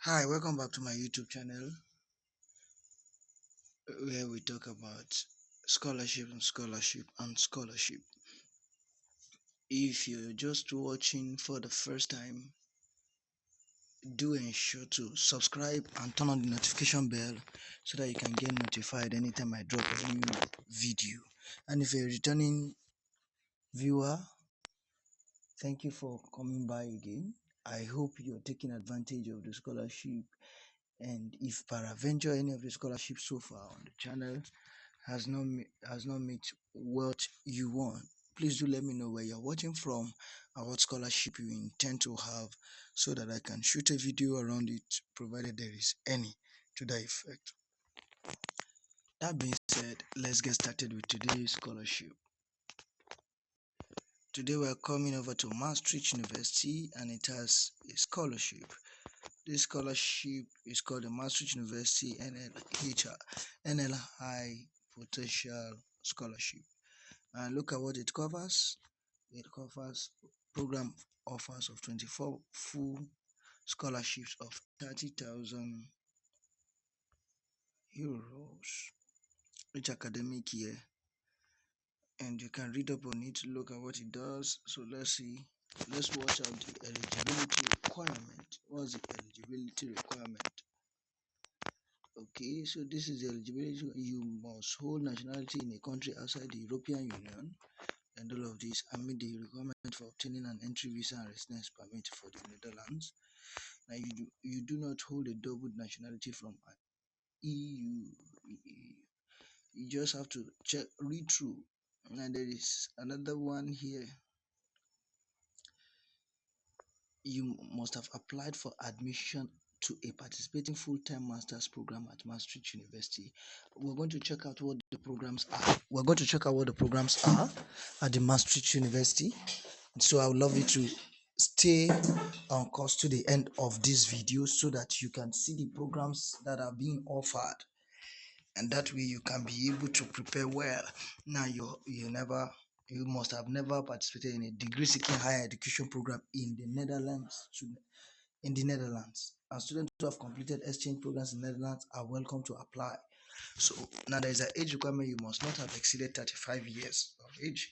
Hi, welcome back to my YouTube channel where we talk about scholarship. If you're just watching for the first time, do ensure to subscribe and turn on the notification bell so that you can get notified anytime I drop a new video. And if you're a returning viewer, thank you for coming by again. I hope you're taking advantage of the scholarship, and if peradventure any of the scholarships so far on the channel has not met what you want, please do let me know where you're watching from and what scholarship you intend to have, so that I can shoot a video around it, provided there is any to that effect. That being said, let's get started with today's scholarship. Today we're coming over to Maastricht University, and it has a scholarship. This scholarship is called the Maastricht University NL High Potential Scholarship. And look at what it covers. It covers program offers of 24 full scholarships of 30,000 euros each academic year. And you can read up on it, look at what it does. So let's see. Let's watch out the eligibility requirement. What's the eligibility requirement? Okay, so this is the eligibility. You must hold nationality in a country outside the European Union, and all of this, and meet the requirement for obtaining an entry visa and residence permit for the Netherlands. Now, you do not hold a double nationality from an EU. You just have to read through. And there is another one here. You must have applied for admission to a participating full-time master's program at Maastricht University. We're going to check out what the programs are. We're going to check out what the programs are at the Maastricht University. So I would love you to stay on course to the end of this video so that you can see the programs that are being offered, and that way you can be able to prepare well. Now you must have never participated in a degree seeking higher education program in the Netherlands. And students who have completed exchange programs in the Netherlands are welcome to apply. So now there is an age requirement. You must not have exceeded 35 years of age,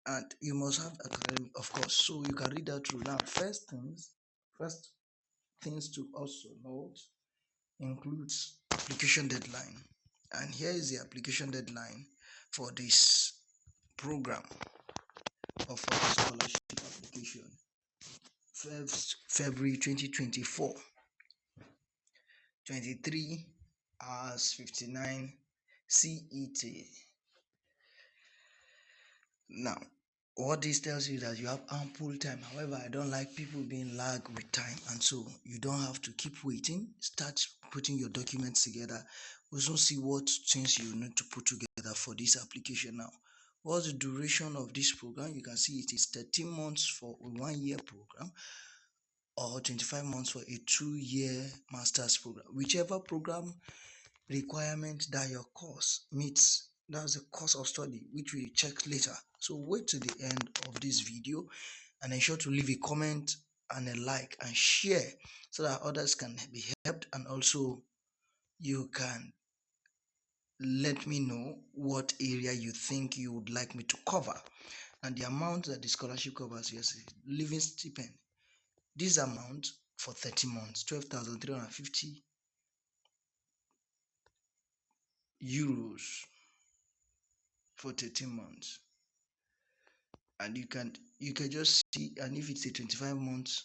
and you must have academic, of course. So you can read that through. Now, first things to also note includes application deadline. And here is the application deadline for this program, or for the scholarship application. 1st February 2024, 23 hours 59 CET. Now, what this tells you is that you have ample time. However, I don't like people being lag with time, and so you don't have to keep waiting. Start putting your documents together. We'll soon see what things you need to put together for this application. Now, what's the duration of this program? You can see it is 13 months for a 1-year program, or 25 months for a 2-year master's program. Whichever program requirement that your course meets, that's the course of study, which we check later. So wait to the end of this video and ensure to leave a comment and a like and share so that others can be helped, and also you can let me know what area you think you would like me to cover. And the amount that the scholarship covers, yes, living stipend. This amount for 30 months, 12,350 euros for 13 months. And you can just see, and if it's a 25 months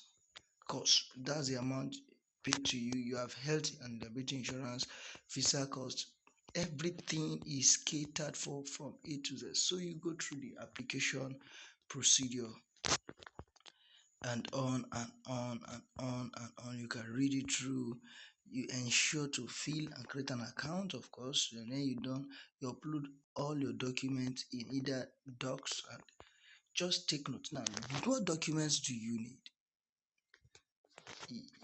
course, that's the amount paid to you. You have health and disability insurance, visa cost, everything is catered for from A to Z. So you go through the application procedure, and on and on and on and on. You can read it through. You ensure to fill and create an account, of course, and then you upload all your documents in either docs. And just take note. Now, what documents do you need?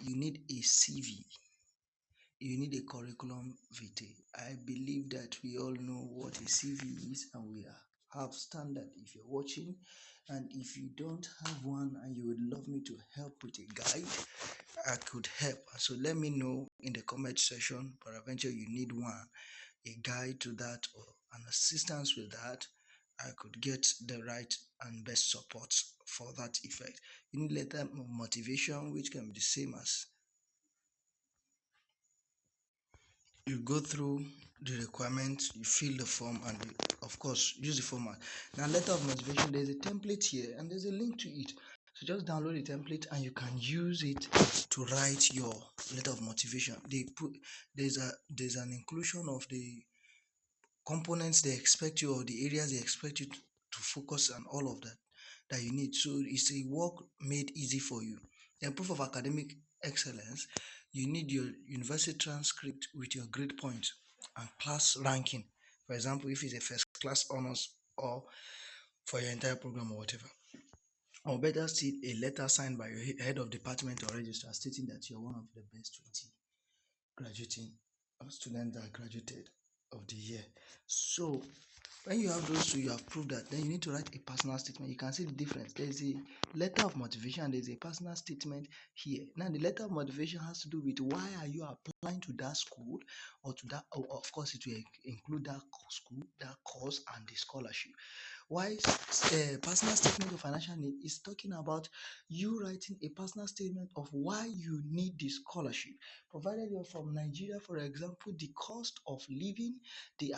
You need a CV. You need a curriculum vitae. I believe that we all know what a CV is, and we have standard if you're watching. And if you don't have one and you would love me to help with a guide, I could help. So let me know in the comment section. Peradventure you need one, a guide to that, or an assistance with that. I could get the right and best support for that effect. You need letter of motivation, which can be the same as you go through the requirements, you fill the form, and you, of course, use the format. Now, letter of motivation, there's a template here, and there's a link to it. So just download the template, and you can use it to write your letter of motivation. They put there's an inclusion of the components they expect you, or the areas they expect you to focus on, all of that you need. So it's a work made easy for you. Then proof of academic excellence, you need your university transcript with your grade point and class ranking. For example, if it's a first class honors, or for your entire program, or whatever. Or better still, a letter signed by your head of department or registrar stating that you're one of the best 20 graduating students that graduated of the year. So when you have those two, you have proved that. Then you need to write a personal statement. You can see the difference. There's a letter of motivation, there's a personal statement here. Now the letter of motivation has to do with why are you applying to that school, or to that, or of course it will include that school, that course, and the scholarship. Why personal statement of financial need is talking about you writing a personal statement of why you need the scholarship. Provided you're from Nigeria, for example, the cost of living, the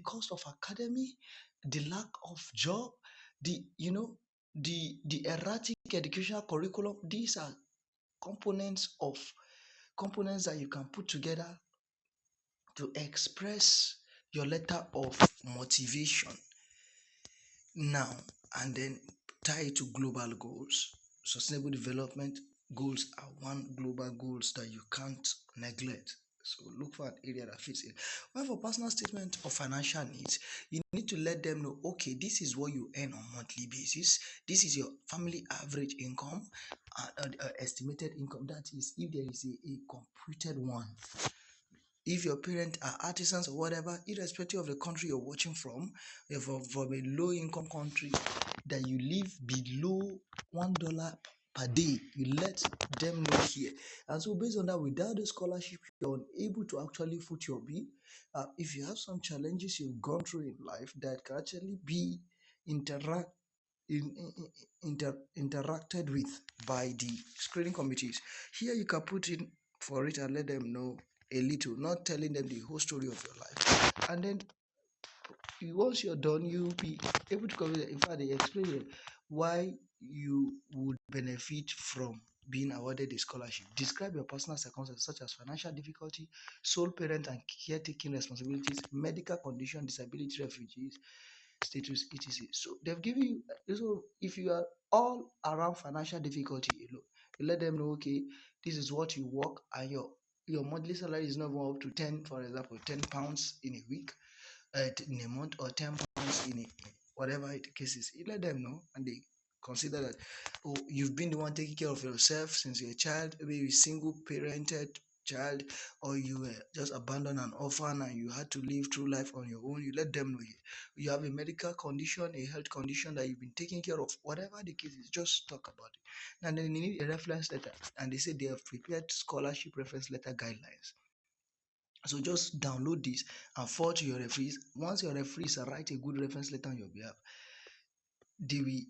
cost of academy, the lack of job, the erratic educational curriculum. These are components that you can put together to express your letter of motivation. Now, and then tie it to global goals. Sustainable development goals are one global goals that you can't neglect. So look for an area that fits it. Well, for personal statement of financial needs, you need to let them know, okay, this is what you earn on monthly basis. This is your family average income, estimated income. That is, if there is a computed one. If your parents are artisans or whatever, irrespective of the country you're watching from, if from a low income country that you live below $1 per day, you let them know here. And so based on that, without the scholarship, you're unable to actually foot your bill. If you have some challenges you've gone through in life that can actually be interact interacted with by the screening committees, here you can put in for it and let them know a little, not telling them the whole story of your life. And then once you're done, you'll be able to cover it. In fact, they explain why you would benefit from being awarded a scholarship. Describe your personal circumstances such as financial difficulty, sole parent and caretaking responsibilities, medical condition, disability, refugees status, etc. So they've given you, so if you are all around financial difficulty, you let them know, okay, this is what you work, and your monthly salary is not going up to 10, for example, £10 in a week, in a month, or £10 in a whatever the case is. You let them know, and they consider that, oh, you've been the one taking care of yourself since you're a child, maybe you're single parented child, or you were just abandoned and orphan and you had to live through life on your own. You let them know you have a medical condition, a health condition that you've been taking care of, whatever the case is, just talk about it. And then you need a reference letter, and they say they have prepared scholarship reference letter guidelines. So just download this and forward to your referees. Once your referees write a good reference letter on your behalf, they will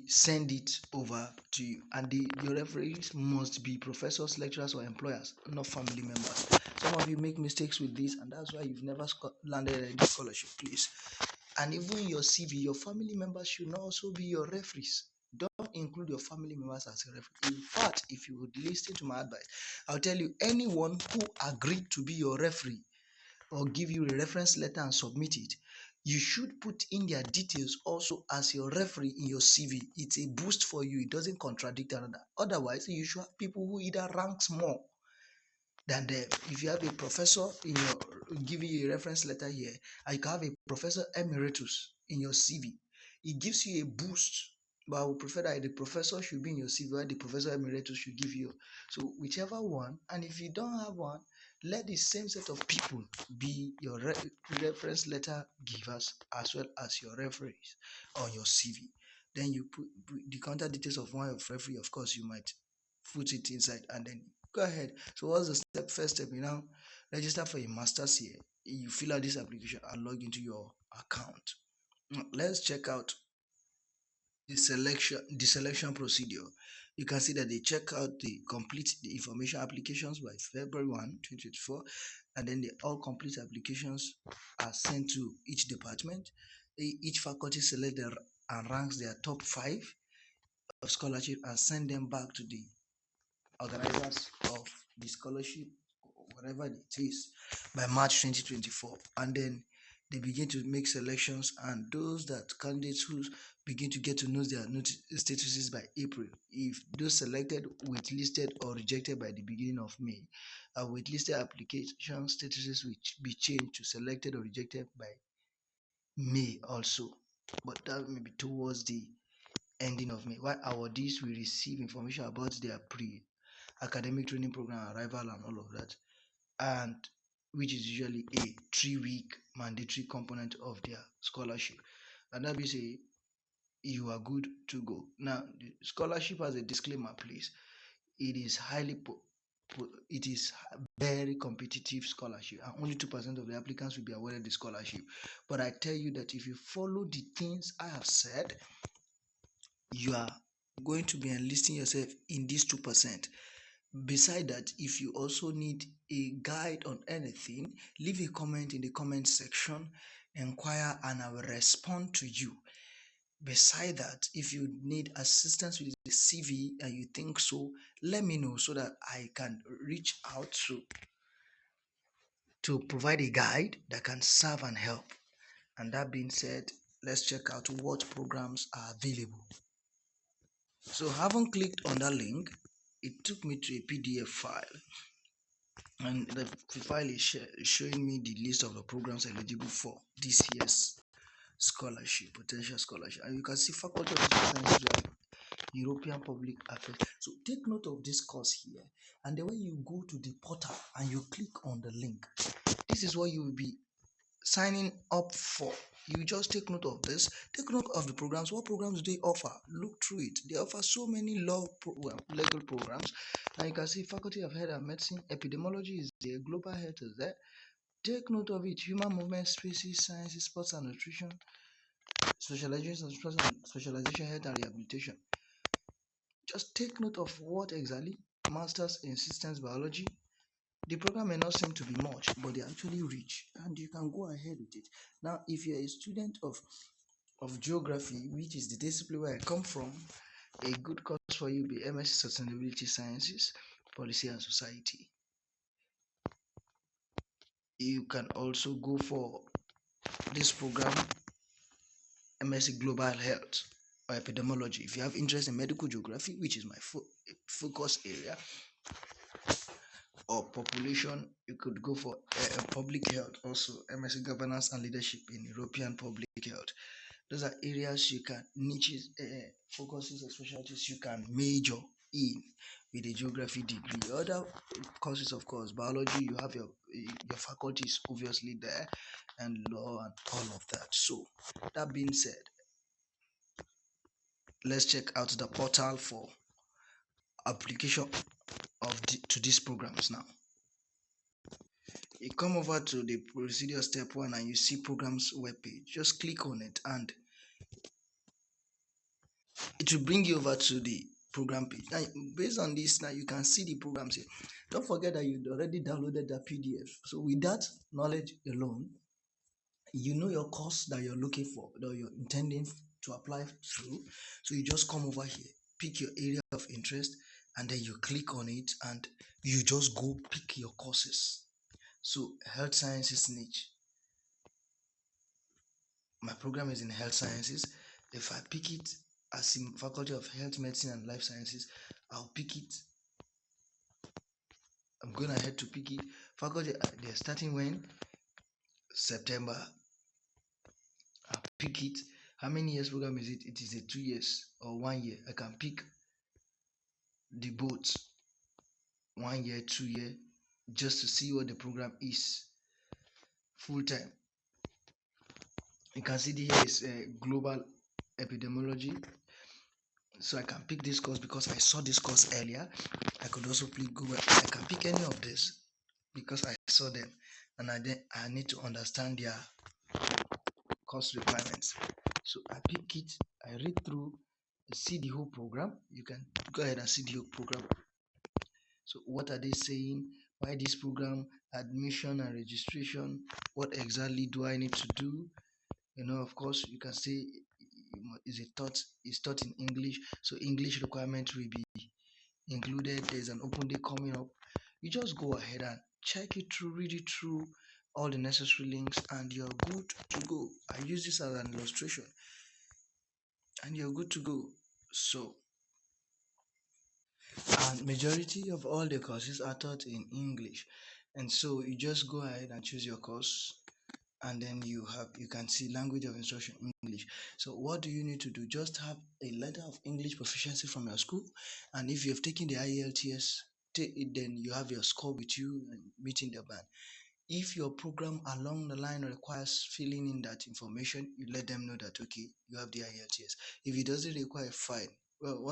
send it over to you. And your referees must be professors, lecturers, or employers, not family members. Some of you make mistakes with this, and that's why you've never landed any scholarship, please. And even your CV, your family members should not also be your referees. Don't include your family members as a referee. In fact, if you would listen to my advice, I'll tell you, anyone who agreed to be your referee or give you a reference letter and submit it, you should put in their details also as your referee in your CV. It's a boost for you. It doesn't contradict another. Otherwise, you should have people who either ranks more than them. If you have a professor in your giving you a reference letter here, and you can have a professor emeritus in your CV, it gives you a boost. But I would prefer that the professor should be in your CV, while the professor emeritus should give you. So whichever one, and if you don't have one, let the same set of people be your reference letter givers as well as your referees on your CV. Then you put the contact details of one of referee. Of course, you might put it inside, and then go ahead. So what's the step? First step, you now register for a master's here. You fill out this application and log into your account. Now, let's check out the selection procedure. You can see that they check out the information applications by February 1, 2024, and then the all complete applications are sent to each department. Each faculty select and ranks their top 5 of scholarship and send them back to the organizers of the scholarship, whatever it is, by March 2024. And then they begin to make selections, and those that candidates who begin to get to know their statuses by April. If those selected waitlisted or rejected by the beginning of May, waitlisted application statuses will be changed to selected or rejected by May also, but that may be towards the ending of May. While awardees will receive information about their academic training program arrival and all of that, and which is usually a 3-week mandatory component of their scholarship. And that means you are good to go. Now, the scholarship has a disclaimer, please. It is it is very competitive scholarship, and only 2% of the applicants will be awarded the scholarship. But I tell you that if you follow the things I have said, you are going to be enlisting yourself in these 2%. Beside that, if you also need a guide on anything, leave a comment in the comment section, inquire, and I will respond to you. Beside that, if you need assistance with the CV and you think so, let me know so that I can reach out to provide a guide that can serve and help. And that being said, let's check out what programs are available. So having clicked on that link, it took me to a PDF file, and the file is showing me the list of the programs eligible for this year's scholarship, potential scholarship. And you can see Faculty of Social Sciences, European Public Affairs. So take note of this course here, and then when you go to the portal and you click on the link, this is what you will be signing up for. You just take note of this, take note of the programs. What programs do they offer? Look through it. They offer so many legal programs. And you can see Faculty of Health and Medicine, Epidemiology is there, Global Health is there. Take note of it. Human Movement, Species, Sciences, Sports and Nutrition, Specialization, Health and Rehabilitation. Just take note of what exactly. Masters in Systems Biology. The program may not seem to be much, but they're actually rich, and you can go ahead with it. Now, if you're a student of geography, which is the discipline where I come from, a good course for you will be MSc Sustainability Sciences, Policy and Society. You can also go for this program, MSc Global Health or Epidemiology. If you have interest in medical geography, which is my focus area, or population, you could go for public health, also MSc Governance and Leadership in European Public Health. Those are areas you can niches, focuses or specialties you can major in with a geography degree. Other courses, of course, biology, you have your faculties obviously there, and law and all of that. So that being said, let's check out the portal for application to these programs. Now you come over to the procedure step 1 and you see programs webpage. Just click on it and it will bring you over to the program page. Now, based on this, now you can see the programs here. Don't forget that you already downloaded the PDF. So with that knowledge alone, you know your course that you're looking for, that you're intending to apply through. So you just come over here, pick your area of interest, and then you click on it and you just go pick your courses. So health sciences niche. My program is in health sciences. If I pick it as in Faculty of Health, Medicine and Life Sciences, I'll pick it. I'm going ahead to pick it. Faculty, they're starting when? September. I'll pick it. How many years program is it? It is a 2 years or 1 year. I can pick the both 1 year, 2 year, just to see what the program is. Full time. You can see here is global epidemiology, So I can pick this course because I saw this course earlier. I could also pick Google. I can pick any of this because I saw them, and I need to understand their course requirements. So I pick it, I read through, see the whole program. You can go ahead and see the whole program. So what are they saying? Why this program? Admission and registration. What exactly do I need to do? Of course, you can say is taught in English. So English requirement will be included. There's an open day coming up. You just go ahead and check it through, read it through, all the necessary links, and you're good to go. I use this as an illustration, and you're good to go. So, and majority of all the courses are taught in English, and so you just go ahead and choose your course, and then you can see language of instruction English. So what do you need to do? Just have a letter of English proficiency from your school, and if you have taken the IELTS, take it, then you have your score with you and meeting the band. If your program along the line requires filling in that information, you let them know that okay, you have the IELTS. If it doesn't require, fine. Well,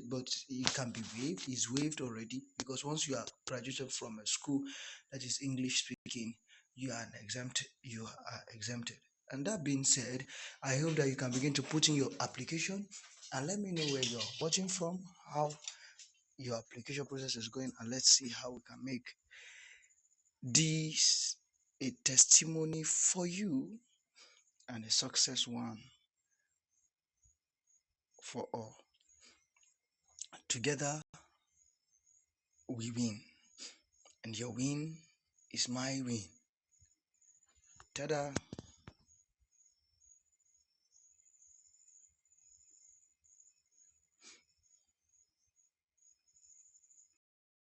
but it can be waived. It's waived already because once you are graduated from a school that is English speaking, you are exempted. And that being said, I hope that you can begin to put in your application and let me know where you're watching from, how your application process is going, and let's see how we can make this a testimony for you and a success one for all. Together we win, and your win is my win. Ta-da!